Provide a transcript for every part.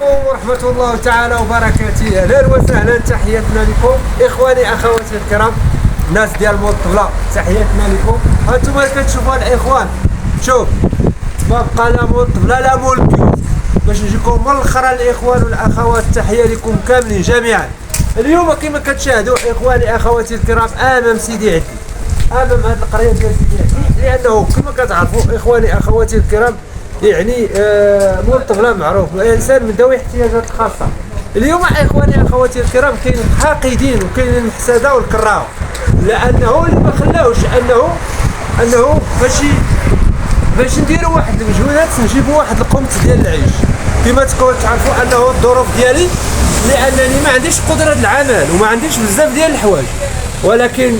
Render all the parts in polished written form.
عليكم ورحمة الله تعالى وبركاته. أهلا وسهلا، تحياتنا لكم إخواني أخواتي الكرام، الناس ديال مول الطبلة، تحياتنا لكم. هانتوما كتشوفوا الإخوان، شوف ما بقى لا مول الطبلة لا مول الكيوسك، باش نجيكم من الأخرى الإخوان والأخوات، تحية لكم كاملين جميعا. اليوم كما كتشاهدوا إخواني أخواتي الكرام أمام سيدي عدي، أمام هذه القرية ديال سيدي عدي، لأنه كما كتعرفوا إخواني أخواتي الكرام يعني مول الطبلة معروف انسان من ذوي الاحتياجات الخاصه. اليوم اخواني اخواتي الكرام كاين الحاقدين وكاين المحسده والكراهه، لانه اللي ما خلاوش انه باش نديروا واحد المجهودات نجيبوا واحد القمت ديال العيش. كما تكون تعرفوا انه الظروف ديالي لانني ما عنديش قدره العمل وما عنديش بزاف ديال الحوايج، ولكن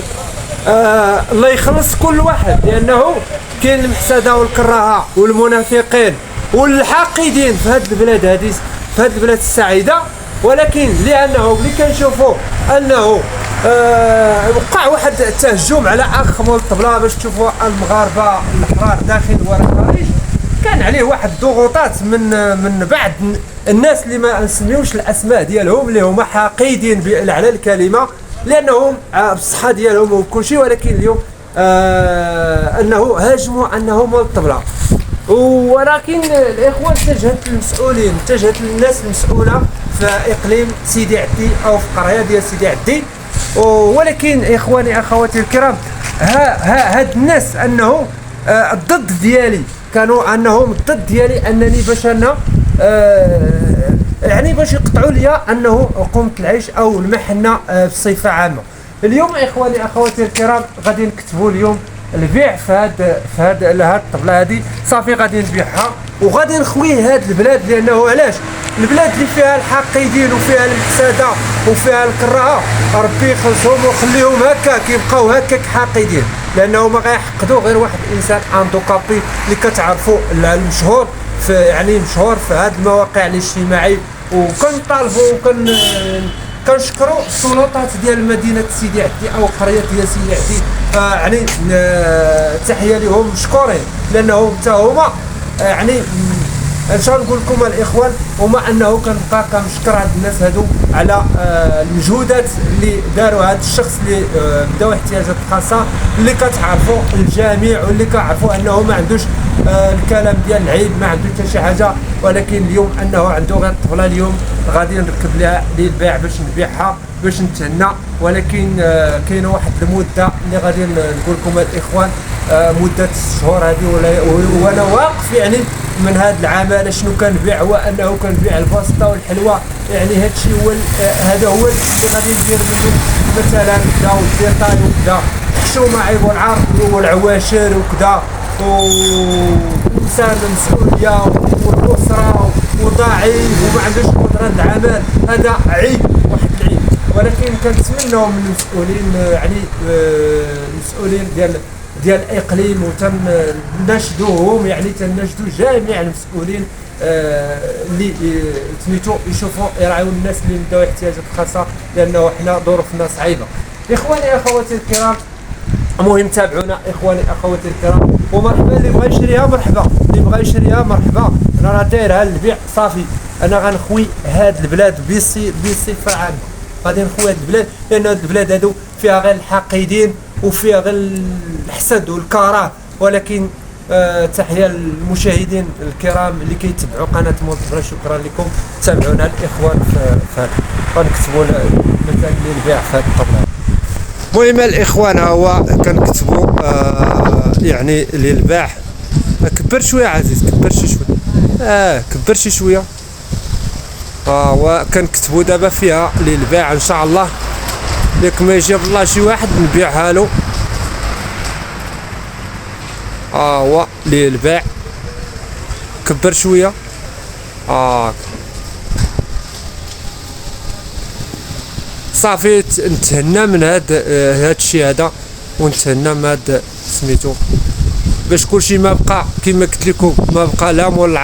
الله يخلص كل واحد، لانه كاين المحسده والكراهه والمنافقين والحاقدين في هذه البلاد هذه، في هذه البلاد السعيده. ولكن لانه ملي كنشوفوا انه وقع واحد التهجم على اخ مول الطبله، باش تشوفوا المغاربه الاحرار داخل والخارج، كان عليه واحد الضغوطات من بعض الناس اللي ما نسميوش الاسماء ديالهم، اللي هما حاقدين على الكلمه، لانهم بالصحه ديالهم وكل شيء. ولكن اليوم انه هاجموا انه مول الطبله، ولكن الاخوان اتجهت للناس المسؤوله في اقليم سيدي عدي او في القريه ديال سيدي عدي. ولكن اخواني اخواتي الكرام، هاد الناس انه الضد ديالي، كانوا انهم الضد ديالي انني باش انا يعني باش يقطعوا لي انه قمت العيش او المحنه بصفه عامه. اليوم اخواني اخواتي الكرام غادي نكتبوا اليوم البيع في هاد الطبله هذه، صافي غادي نبيعها وغادي نخوي هاد البلاد. لانه علاش؟ البلاد اللي فيها الحاقدين وفيها المحسده وفيها الكراهه ربي يخلصهم ويخليهم هكا كيبقاو هكاك حاقدين، لانه ما غيحقدوا غير واحد الانسان اندوكابي اللي كتعرفوا المشهور في يعني مشهور في هاد المواقع الاجتماعيه. وكنطالبوا كنشكروا السلطات ديال مدينه سيدي عدي او قريه ديال سيدي عدي، يعني تحيه لهم مشكورين، لانهم حتى هما يعني ان شاء الله نقول لكم الاخوان، هما انه كنبقى كنشكر هاد الناس هادو على المجهودات اللي داروا هاد الشخص اللي ذوي احتياجات خاصه، اللي كتعرفوا الجميع واللي كنعرفوا انه ما عندوش الكلام ديال العيب، ما عنده حتى شي حاجه. ولكن اليوم انه عنده غير الطبله، اليوم غادي نركب لها للبيع باش نبيعها باش نتهنى. ولكن كاينه واحد المده اللي غادي نقول لكم الاخوان، مده الشهور هذه، وانا واقف يعني من هذا العمل شنو كنبيع، هو انه كنبيع البسطه والحلوى. يعني هذا الشيء هو هذا هو اللي غادي ندير منه مثلا كذا والديطاي وكذا، حشومه عيب والعار والعواشر وكذا، وانسان مسؤوليه والاسره وضعيف وما عندوش قدره العمل، هذا عيب، واحد العيب. ولكن كنتمنوا من المسؤولين يعني المسؤولين ديال الاقليم وتناشدوهم، يعني تناشدوا جميع المسؤولين اللي سميتو يشوفوا يراعيو الناس اللي من ذوي الاحتياجات الخاصه، لانه حنا ظروفنا صعيبه. اخواني اخواتي الكرام، المهم تابعونا اخواني اخواتي الكرام، ومرحبا اللي بغى يشريها، مرحبا اللي بغى يشريها مرحبا. انا راه دايرها للبيع صافي، انا غنخوي هاد البلاد بصفه عامه، غادي نخوي هاد البلاد، لان هاد البلاد هادو فيها غير الحاقدين وفيها غير الحسد والكراهه. ولكن تحيه للمشاهدين الكرام اللي كيتبعوا قناه مول الطبله، شكرا لكم. تابعونا الاخوان في هذا، غنكتبوا مثلا للبيع في هاد الطبله. المهم الاخوان، هو كنكتبوا يعني للباع. كبر شويه عزيز، كبر شي شويه، كبر شي شويه. وكنكتبوا دابا فيها للبيع ان شاء الله، ياك ما يجيب الله شي واحد نبيعها له. هو للبيع، كبر شويه. صافي نتهنى من هاد الشيء هذا، ونتهنى من هاد سميتو، باش كلشي ما بقى كما قلت لكم، ما بقى لا مول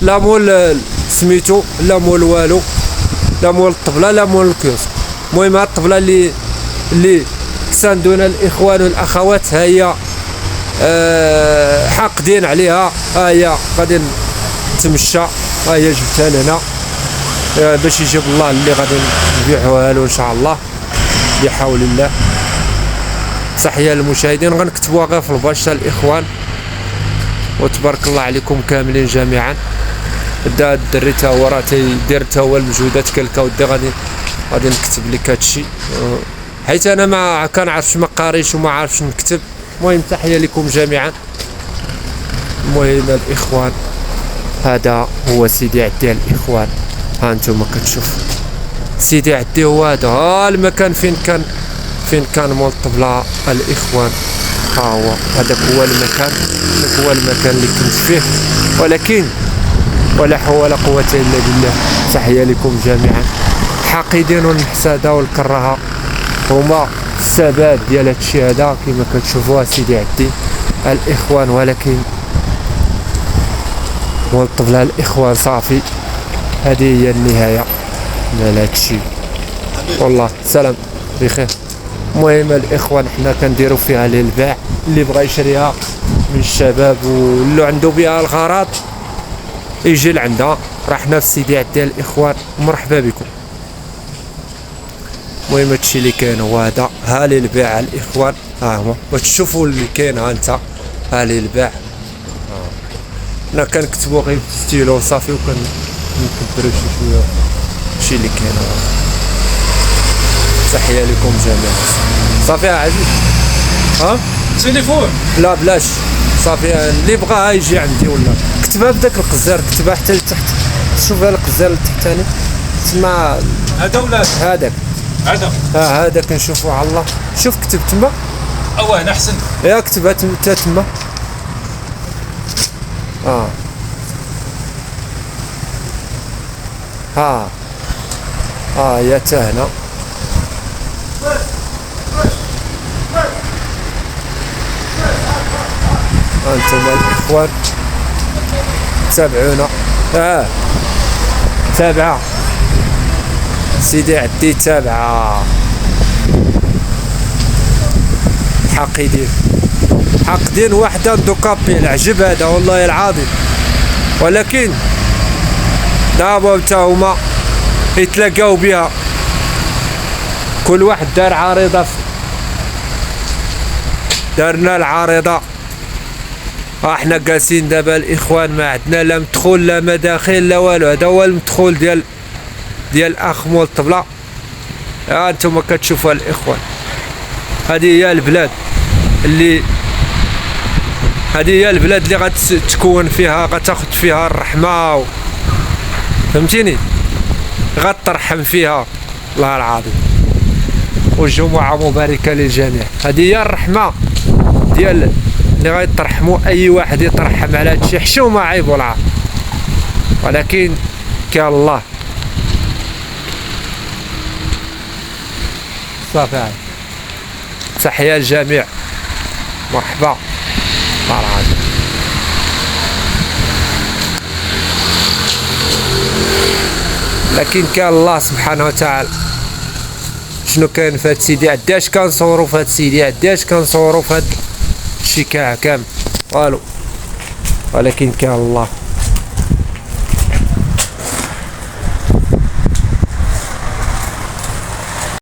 لا مول سميتو، لا مول والو، لا مول الطبله لا مول الكيوسك. المهم هاد الطبله اللي كساندونا الاخوان والاخوات، ها هي حاقدين عليها، ها هي غادي نتمشى ها هي جبتها لنا باش يجيب الله اللي غادي نبيعوها له ان شاء الله بحول الله. تحيه للمشاهدين، غنكتبوها غير في الباشا الاخوان. وتبارك الله عليكم كاملين جميعا. بدا الدري تا هو راه تيدير تا هو المجهودات كالكودي، غادي نكتب لك هادشي حيت انا ما كنعرفش، ما قاريش وما عارفش نكتب. المهم تحيه لكم جميعا. المهم الاخوان، هذا هو سيدي عدي الاخوان. ها انتم كتشوفوا سيدي عدي هو هذا، ها المكان فين كان مول الطبلة الاخوان. ها هو هذاك هو المكان، هذاك هو المكان اللي كنت فيه، ولكن ولا حول ولا قوة الا بالله. تحية لكم جميعا. حاقدين والحسادة والكراهة هما السبب ديال هادشي هذا كما كتشوفوها سيدي عدي الاخوان. ولكن مول الطبلة الاخوان صافي، هذه هي النهاية ديال هادشي. والله سلام بخير. المهم الاخوان، حنا كنديروا فيها للبيع، اللي بغى يشريها من الشباب واللي عنده بها الغرض يجي لعندها. راه حنا في سيدي عدي الاخوان، مرحبا بكم. المهم هادشي اللي كاين هو هذا، ها للبيع الاخوان. ها هو باش تشوفوا اللي كاين، ها انت ها للبيع. حنا كنكتبوا غير بالستيلو صافي، وكنكبروا شويه هادشي اللي كاين. تحيه لكم جميعا. صافي عزيز، ها تليفون لا بلاش صافي. اللي بغاها يجي عندي، ولا كتبها بداك القزار، كتبها حتى لتحت. شوف هذا القزار التحتاني تما، هذا ولا هذاك هذا؟ هذاك نشوفوا على الله. شوف كتب تما، هنا احسن. يا كتبها تما. يا تا هنا. انتم الاخوان تابعونا. تابعه سيدي عدي، تابعه. حاقدين وحده دوكابي العجب هذا والله العظيم. ولكن دابا تا هما يتلاقاو بها، كل واحد دار عارضه. دارنا العارضه، احنا جالسين دابا الاخوان، ما عندنا لا مدخول لا مداخل لا والو. هذا هو المدخول ديال اخ مول الطبلة. ها انتم كتشوفوا الاخوان، هذه هي البلاد اللي غتكون فيها، غتاخذ فيها الرحمه فهمتيني، غترحم فيها الله العظيم. والجمعه مباركه للجميع. هذه هي الرحمه ديال اللي غيترحموا. اي واحد يترحم على هادشي حشومه عيب والعار، ولكن كان الله. صافي، تحيه للجميع، مرحبا الله العظيم. لكن كان الله سبحانه وتعالى. شنو كاين في هاد سيدي عدي؟ اش كنصوروا في هاد سيدي عدي؟ اش كنصوروا في هاد الشي كامل؟ والو. ولكن كان الله.